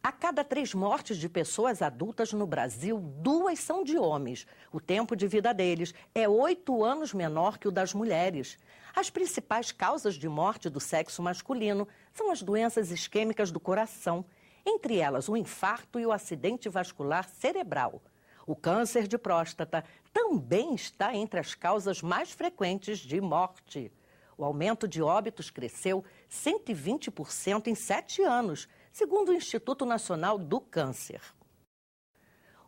A cada 3 mortes de pessoas adultas no Brasil, 2 são de homens. O tempo de vida deles é 8 anos menor que o das mulheres. As principais causas de morte do sexo masculino são as doenças isquêmicas do coração, entre elas o infarto e o acidente vascular cerebral. O câncer de próstata também está entre as causas mais frequentes de morte. O aumento de óbitos cresceu 120% em 7 anos, segundo o Instituto Nacional do Câncer.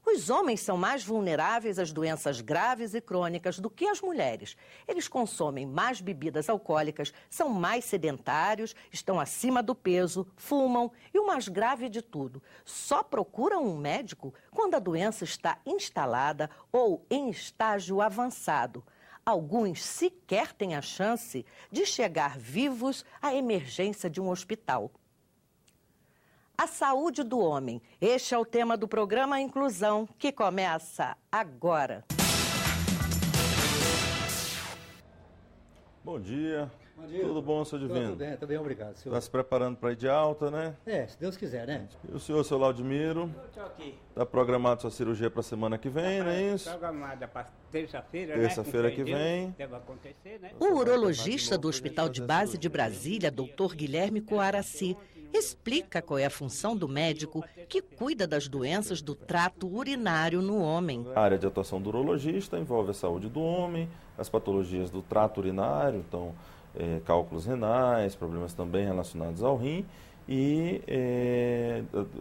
Os homens são mais vulneráveis às doenças graves e crônicas do que as mulheres. Eles consomem mais bebidas alcoólicas, são mais sedentários, estão acima do peso, fumam e, o mais grave de tudo, só procuram um médico quando a doença está instalada ou em estágio avançado. Alguns sequer têm a chance de chegar vivos à emergência de um hospital. A saúde do homem. Este é o tema do programa Inclusão, que começa agora. Bom dia. Bom dia. Tudo bom, senhor Divino? Tudo bem, obrigado, senhor. Está se preparando para ir de alta, né? Se Deus quiser, né? E o senhor, seu Laudimiro? Estou aqui. Está programado sua cirurgia para a semana que vem, não é isso? Programada para terça-feira, Terça-feira né? que vem. Deve acontecer, né? O urologista do Hospital de Base de Brasília, Dr. Guilherme Coaraci, explica qual é a função do médico que cuida das doenças do trato urinário no homem. A área de atuação do urologista envolve a saúde do homem, as patologias do trato urinário, então cálculos renais, problemas também relacionados ao rim, e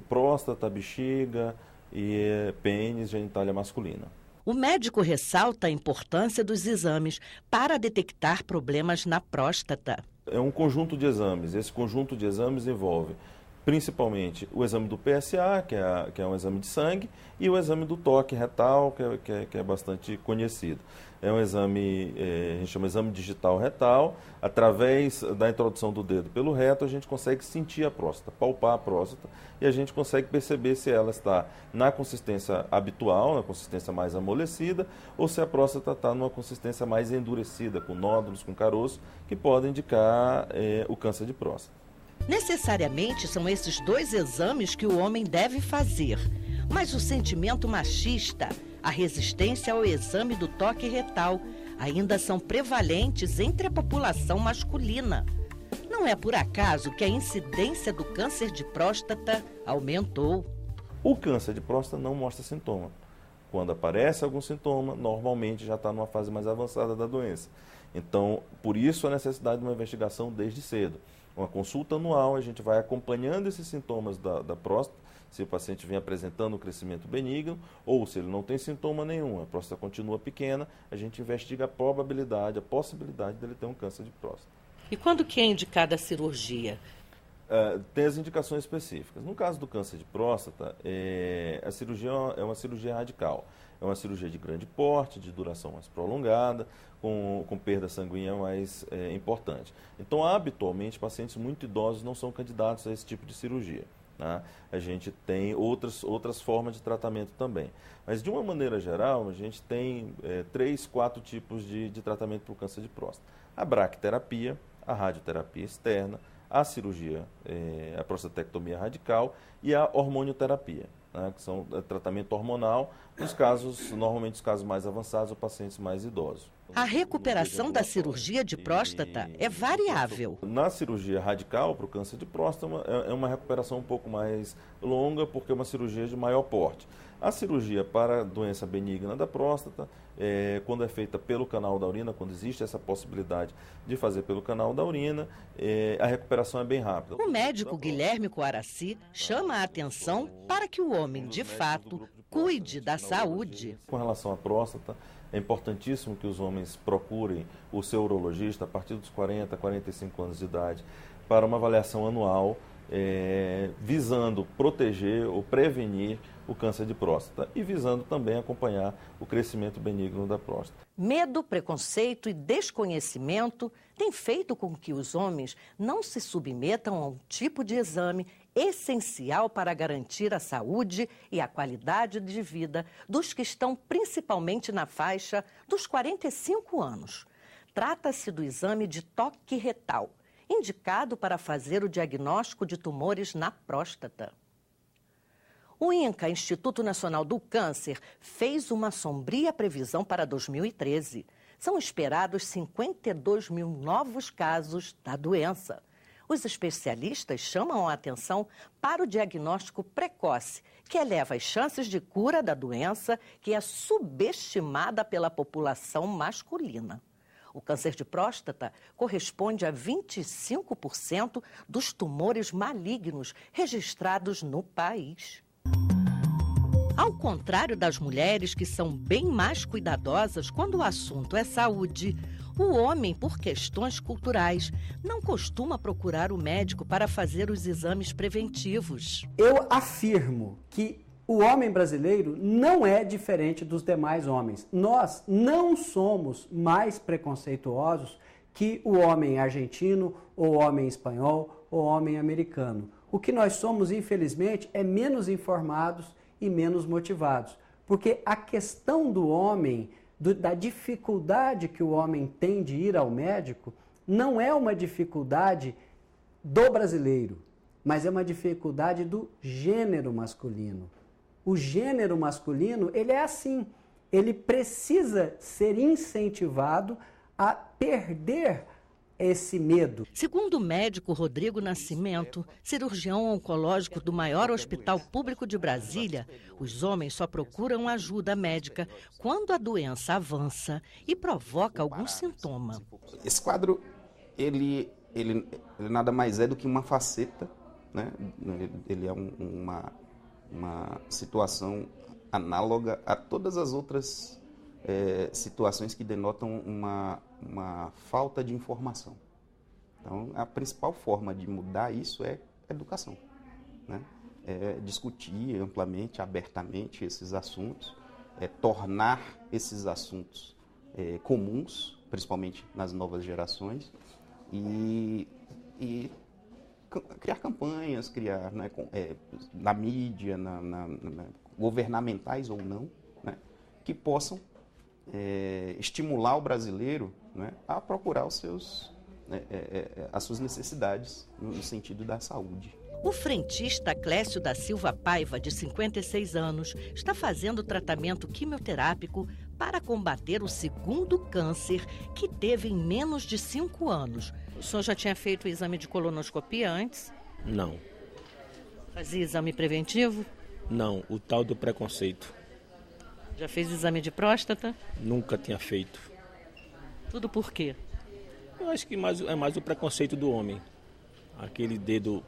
próstata, bexiga e pênis, genitália masculina. O médico ressalta a importância dos exames para detectar problemas na próstata. É um conjunto de exames. Esse conjunto de exames envolve principalmente o exame do PSA, que é um exame de sangue, e o exame do toque retal, que é bastante conhecido. É um exame, a gente chama de exame digital retal. Através da introdução do dedo pelo reto, a gente consegue sentir a próstata, palpar a próstata, e a gente consegue perceber se ela está na consistência habitual, na consistência mais amolecida, ou se a próstata está numa consistência mais endurecida, com nódulos, com caroço, que podem indicar o câncer de próstata. Necessariamente são esses 2 exames que o homem deve fazer. Mas o sentimento machista, a resistência ao exame do toque retal, ainda são prevalentes entre a população masculina. Não é por acaso que a incidência do câncer de próstata aumentou. O câncer de próstata não mostra sintoma. Quando aparece algum sintoma, normalmente já está numa fase mais avançada da doença. Então, por isso a necessidade de uma investigação desde cedo. Uma consulta anual, a gente vai acompanhando esses sintomas da próstata, se o paciente vem apresentando um crescimento benigno, ou se ele não tem sintoma nenhum, a próstata continua pequena, a gente investiga a probabilidade, a possibilidade dele ter um câncer de próstata. E quando que é indicada a cirurgia? Tem as indicações específicas. No caso do câncer de próstata, a cirurgia é uma cirurgia radical. É uma cirurgia de grande porte, de duração mais prolongada, com perda sanguínea mais importante. Então, habitualmente, pacientes muito idosos não são candidatos a esse tipo de cirurgia. Né? A gente tem outras formas de tratamento também. Mas, de uma maneira geral, a gente tem 3, 4 tipos de tratamento para o câncer de próstata. A braquiterapia, a radioterapia externa, a cirurgia, a prostatectomia radical e a hormonioterapia, né, que são tratamento hormonal, normalmente os casos mais avançados ou pacientes mais idosos. A recuperação da cirurgia de próstata é variável. Na cirurgia radical para o câncer de próstata é uma recuperação um pouco mais longa, porque é uma cirurgia de maior porte. A cirurgia para a doença benigna da próstata, quando é feita pelo canal da urina, quando existe essa possibilidade de fazer pelo canal da urina, a recuperação é bem rápida. O médico Guilherme Coaraci chama a atenção para que o homem, de fato, cuide da saúde. Com relação à próstata, é importantíssimo que os homens procurem o seu urologista a partir dos 40, 45 anos de idade para uma avaliação anual, visando proteger ou prevenir o câncer de próstata e visando também acompanhar o crescimento benigno da próstata. Medo, preconceito e desconhecimento têm feito com que os homens não se submetam a um tipo de exame essencial para garantir a saúde e a qualidade de vida dos que estão principalmente na faixa dos 45 anos. Trata-se do exame de toque retal, indicado para fazer o diagnóstico de tumores na próstata. O INCA, Instituto Nacional do Câncer, fez uma sombria previsão para 2013. São esperados 52 mil novos casos da doença. Os especialistas chamam a atenção para o diagnóstico precoce, que eleva as chances de cura da doença, que é subestimada pela população masculina. O câncer de próstata corresponde a 25% dos tumores malignos registrados no país. Ao contrário das mulheres, que são bem mais cuidadosas quando o assunto é saúde, o homem, por questões culturais, não costuma procurar o médico para fazer os exames preventivos. Eu afirmo que o homem brasileiro não é diferente dos demais homens. Nós não somos mais preconceituosos que o homem argentino, ou o homem espanhol, ou o homem americano. O que nós somos, infelizmente, é menos informados e menos motivados. Porque a questão do homem, da dificuldade que o homem tem de ir ao médico, não é uma dificuldade do brasileiro, mas é uma dificuldade do gênero masculino. O gênero masculino, ele é assim, ele precisa ser incentivado a perder esse medo. Segundo o médico Rodrigo Nascimento, cirurgião oncológico do maior hospital público de Brasília, os homens só procuram ajuda médica quando a doença avança e provoca algum sintoma. Esse quadro, ele nada mais é do que uma faceta, né? Ele é uma situação análoga a todas as outras situações que denotam uma falta de informação. Então, a principal forma de mudar isso é educação, né? É discutir amplamente, abertamente esses assuntos, tornar esses assuntos comuns, principalmente nas novas gerações, e criar campanhas, né, na mídia, governamentais ou não, né, que possam estimular o brasileiro, né, a procurar as suas necessidades no sentido da saúde. O frentista Clécio da Silva Paiva, de 56 anos, está fazendo tratamento quimioterápico para combater o segundo câncer que teve em menos de 5 anos. O senhor já tinha feito o exame de colonoscopia antes? Não. Fazia exame preventivo? Não, o tal do preconceito. Já fez exame de próstata? Nunca tinha feito. Tudo por quê? Eu acho que é mais o preconceito do homem. Aquele dedo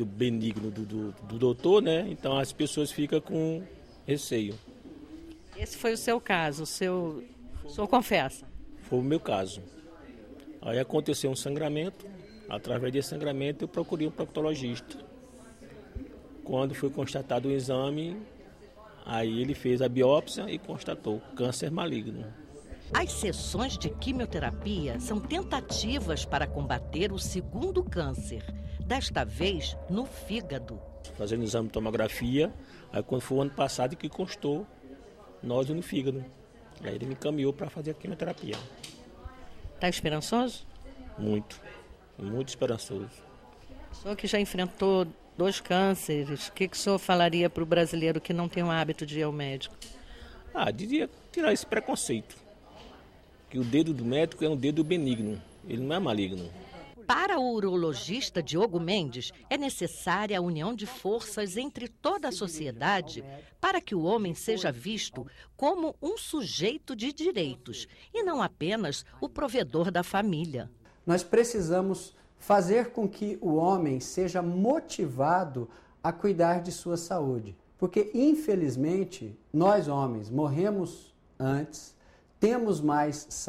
benigno do doutor, né? Então as pessoas ficam com receio. Esse foi o seu caso, o senhor confessa? Foi o meu caso. Aí aconteceu um sangramento. Através desse sangramento eu procurei um proctologista. Quando foi constatado o exame, aí ele fez a biópsia e constatou câncer maligno. As sessões de quimioterapia são tentativas para combater o segundo câncer, desta vez no fígado. Fazendo exame de tomografia, aí quando foi o ano passado que constou nódulo no fígado. Aí ele me encaminhou para fazer a quimioterapia. Está esperançoso? Muito, muito esperançoso. O senhor que já enfrentou 2 cânceres, o que o senhor falaria para o brasileiro que não tem o hábito de ir ao médico? Diria tirar esse preconceito. Que o dedo do médico é um dedo benigno, ele não é maligno. Para o urologista Diogo Mendes, é necessária a união de forças entre toda a sociedade para que o homem seja visto como um sujeito de direitos e não apenas o provedor da família. Nós precisamos fazer com que o homem seja motivado a cuidar de sua saúde. Porque, infelizmente, nós homens morremos antes, temos mais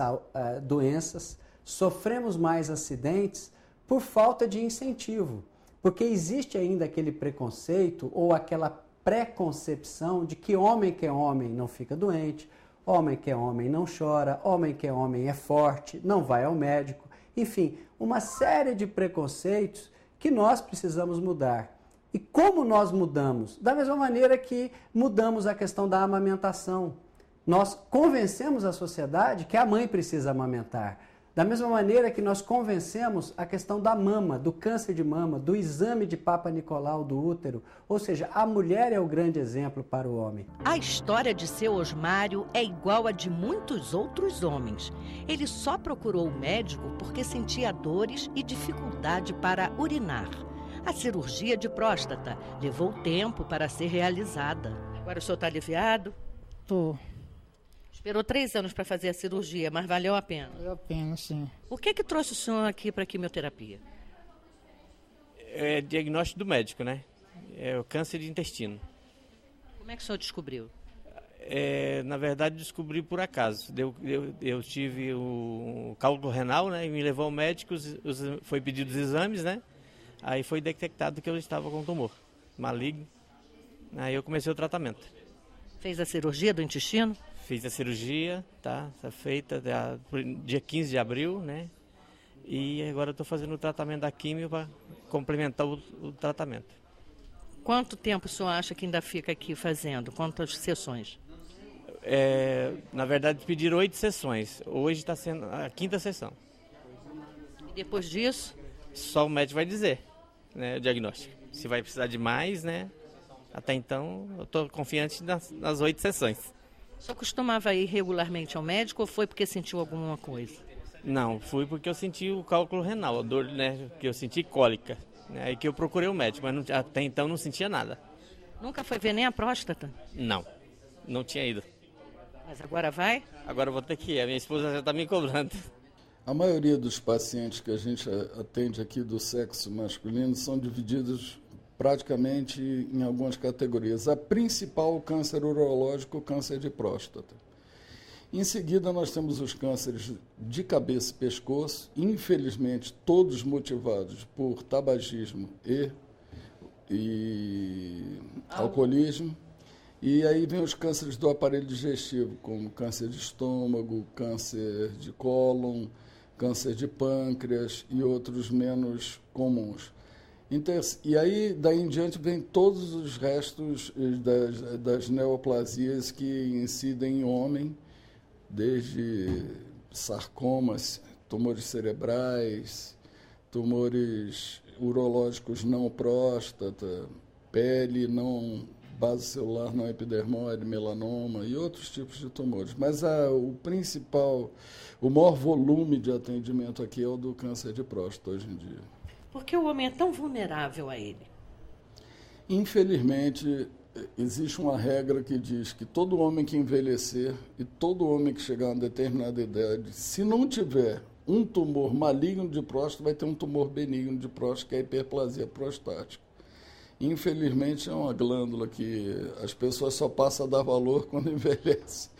doenças, sofremos mais acidentes por falta de incentivo. Porque existe ainda aquele preconceito ou aquela preconcepção de que homem que é homem não fica doente, homem que é homem não chora, homem que é homem é forte, não vai ao médico. Enfim, uma série de preconceitos que nós precisamos mudar. E como nós mudamos? Da mesma maneira que mudamos a questão da amamentação. Nós convencemos a sociedade que a mãe precisa amamentar. Da mesma maneira que nós convencemos a questão da mama, do câncer de mama, do exame de Papa Nicolau do útero. Ou seja, a mulher é o grande exemplo para o homem. A história de seu Osmário é igual a de muitos outros homens. Ele só procurou o médico porque sentia dores e dificuldade para urinar. A cirurgia de próstata levou tempo para ser realizada. Agora o senhor está aliviado? Tô. Esperou 3 anos para fazer a cirurgia, mas valeu a pena. Valeu a pena, sim. O que trouxe o senhor aqui para a quimioterapia? É diagnóstico do médico, né? É o câncer de intestino. Como é que o senhor descobriu? Na verdade, descobri por acaso. Eu tive o cálculo renal, né? E me levou ao médico, foi pedido os exames, né? Aí foi detectado que eu estava com tumor maligno. Aí eu comecei o tratamento. Fez a cirurgia do intestino? Fiz a cirurgia, tá feita dia 15 de abril, né? E agora estou fazendo o tratamento da quimio para complementar o tratamento. Quanto tempo o senhor acha que ainda fica aqui fazendo? Quantas sessões? Na verdade, pediram 8 sessões. Hoje está sendo a 5ª sessão. E depois disso? Só o médico vai dizer, né, o diagnóstico. Se vai precisar de mais, né? Até então, eu estou confiante nas 8 sessões. O senhor costumava ir regularmente ao médico ou foi porque sentiu alguma coisa? Não, fui porque eu senti o cálculo renal, a dor, né, que eu senti cólica. Né, aí que eu procurei o médico, mas até então não sentia nada. Nunca foi ver nem a próstata? Não tinha ido. Mas agora vai? Agora eu vou ter que ir, a minha esposa já está me cobrando. A maioria dos pacientes que a gente atende aqui do sexo masculino são divididos praticamente em algumas categorias. A principal, o câncer urológico, o câncer de próstata. Em seguida, nós temos os cânceres de cabeça e pescoço, infelizmente todos motivados por tabagismo e alcoolismo. E aí vem os cânceres do aparelho digestivo, como câncer de estômago, câncer de cólon, câncer de pâncreas e outros menos comuns. Então, e aí, daí em diante, vem todos os restos das neoplasias que incidem em homem, desde sarcomas, tumores cerebrais, tumores urológicos não próstata, pele não base celular não epidermoide, melanoma e outros tipos de tumores. Mas o maior volume de atendimento aqui é o do câncer de próstata hoje em dia. Por que o homem é tão vulnerável a ele? Infelizmente, existe uma regra que diz que todo homem que envelhecer e todo homem que chegar a uma determinada idade, se não tiver um tumor maligno de próstata, vai ter um tumor benigno de próstata, que é a hiperplasia prostática. Infelizmente, é uma glândula que as pessoas só passam a dar valor quando envelhecem,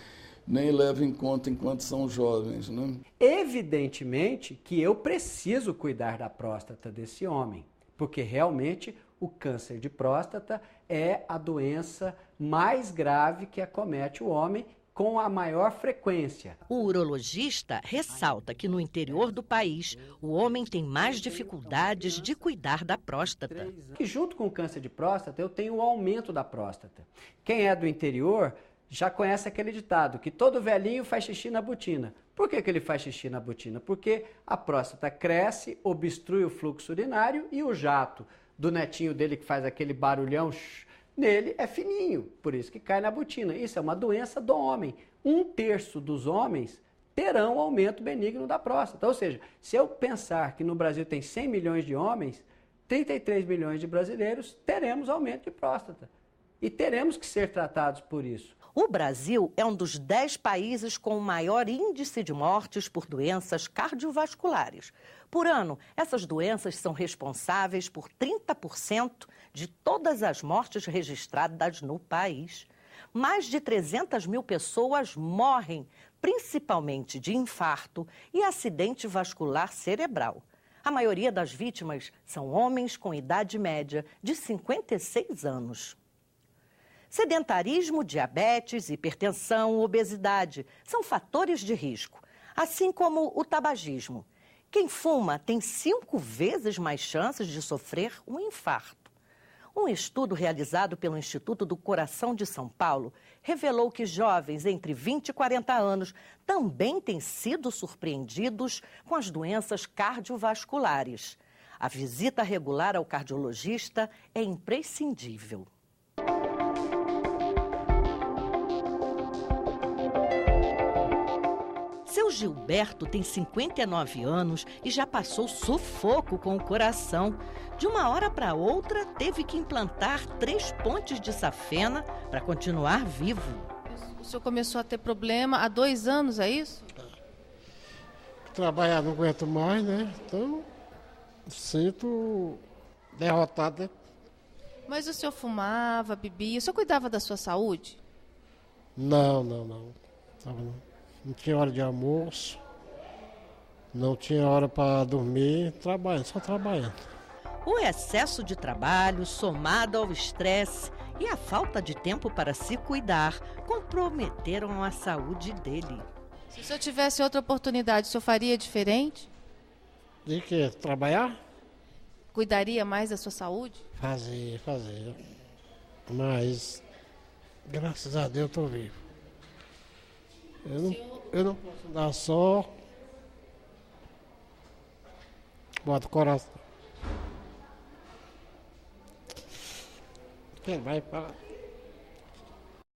nem levam em conta enquanto são jovens, né? Evidentemente que eu preciso cuidar da próstata desse homem, porque realmente o câncer de próstata é a doença mais grave que acomete o homem com a maior frequência. O urologista ressalta que no interior do país, o homem tem mais dificuldades de cuidar da próstata. Que junto com o câncer de próstata, eu tenho o aumento da próstata. Quem é do interior já conhece aquele ditado, que todo velhinho faz xixi na botina. Por que ele faz xixi na botina? Porque a próstata cresce, obstrui o fluxo urinário e o jato do netinho dele que faz aquele barulhão nele é fininho, por isso que cai na botina. Isso é uma doença do homem. 1/3 dos homens terão aumento benigno da próstata. Ou seja, se eu pensar que no Brasil tem 100 milhões de homens, 33 milhões de brasileiros teremos aumento de próstata. E teremos que ser tratados por isso. O Brasil é um dos 10 países com o maior índice de mortes por doenças cardiovasculares. Por ano, essas doenças são responsáveis por 30% de todas as mortes registradas no país. Mais de 300 mil pessoas morrem, principalmente de infarto e acidente vascular cerebral. A maioria das vítimas são homens com idade média de 56 anos. Sedentarismo, diabetes, hipertensão, obesidade são fatores de risco, assim como o tabagismo. Quem fuma tem 5 vezes mais chances de sofrer um infarto. Um estudo realizado pelo Instituto do Coração de São Paulo revelou que jovens entre 20 e 40 anos também têm sido surpreendidos com as doenças cardiovasculares. A visita regular ao cardiologista é imprescindível. Seu Gilberto tem 59 anos e já passou sufoco com o coração. De uma hora para outra, teve que implantar 3 pontes de safena para continuar vivo. O senhor começou a ter problema há 2 anos, é isso? Trabalhar não aguento mais, né? Então, sinto derrotado, né? Mas o senhor fumava, bebia, o senhor cuidava da sua saúde? Não. Não tinha hora de almoço, não tinha hora para dormir, só trabalhando. O excesso de trabalho, somado ao estresse e a falta de tempo para se cuidar, comprometeram a saúde dele. Se o senhor tivesse outra oportunidade, o senhor faria diferente? De quê? Trabalhar? Cuidaria mais da sua saúde? Fazia. Mas, graças a Deus, estou vivo. Eu não posso andar só. Bota o coração. Quem vai falar?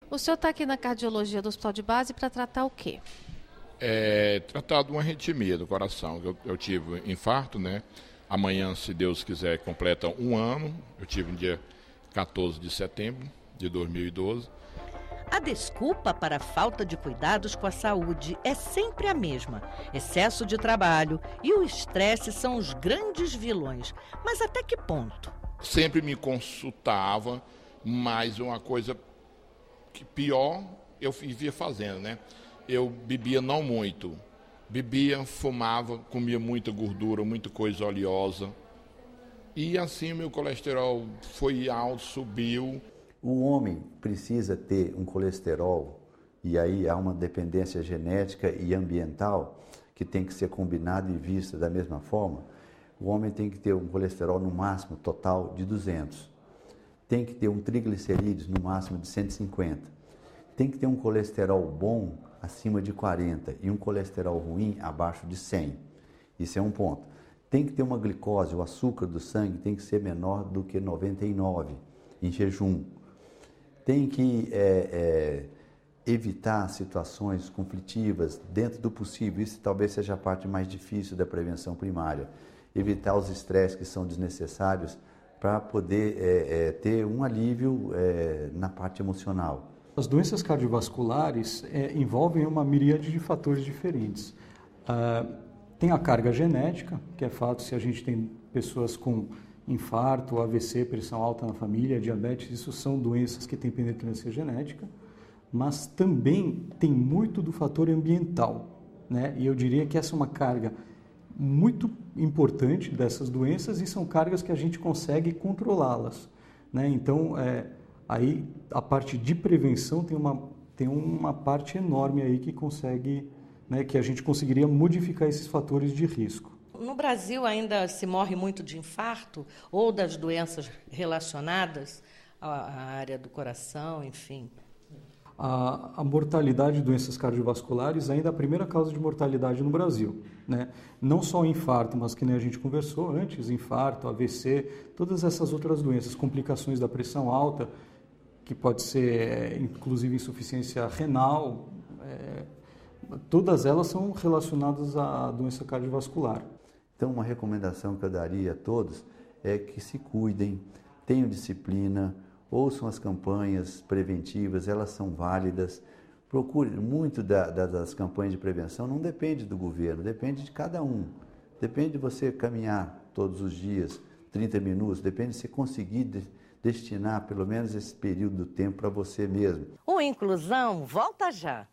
O senhor está aqui na cardiologia do Hospital de Base para tratar o quê? Tratar de uma arritmia do coração. Eu tive infarto, né? Amanhã, se Deus quiser, completa 1 ano. Eu tive no dia 14 de setembro de 2012. A desculpa para a falta de cuidados com a saúde é sempre a mesma. Excesso de trabalho e o estresse são os grandes vilões. Mas até que ponto? Sempre me consultava, mas uma coisa que pior eu vivia fazendo, né? Eu bebia não muito. Bebia, fumava, comia muita gordura, muita coisa oleosa. E assim meu colesterol foi alto, subiu. O homem precisa ter um colesterol, e aí há uma dependência genética e ambiental que tem que ser combinada e vista da mesma forma. O homem tem que ter um colesterol no máximo total de 200. Tem que ter um triglicerídeos no máximo de 150. Tem que ter um colesterol bom acima de 40 e um colesterol ruim abaixo de 100. Isso é um ponto. Tem que ter uma glicose, o açúcar do sangue tem que ser menor do que 99 em jejum. Tem que evitar situações conflitivas dentro do possível. Isso talvez seja a parte mais difícil da prevenção primária. Evitar os estresses que são desnecessários para poder ter um alívio na parte emocional. As doenças cardiovasculares envolvem uma miríade de fatores diferentes. Tem a carga genética, que é fato, se a gente tem pessoas com infarto, AVC, pressão alta na família, diabetes, isso são doenças que têm penetrância genética, mas também tem muito do fator ambiental, né? E eu diria que essa é uma carga muito importante dessas doenças e são cargas que a gente consegue controlá-las, né? Então, aí a parte de prevenção tem uma parte enorme aí que consegue, né, que a gente conseguiria modificar esses fatores de risco. No Brasil ainda se morre muito de infarto ou das doenças relacionadas à área do coração, enfim. A mortalidade de doenças cardiovasculares ainda é a primeira causa de mortalidade no Brasil, né? Não só o infarto, mas que nem a gente conversou antes, infarto, AVC, todas essas outras doenças, complicações da pressão alta, que pode ser inclusive insuficiência renal, todas elas são relacionadas à doença cardiovascular. Então, uma recomendação que eu daria a todos é que se cuidem, tenham disciplina, ouçam as campanhas preventivas, elas são válidas. Procure, muito das campanhas de prevenção não depende do governo, depende de cada um. Depende de você caminhar todos os dias, 30 minutos, depende de você conseguir destinar pelo menos esse período do tempo para você mesmo. O Inclusão volta já!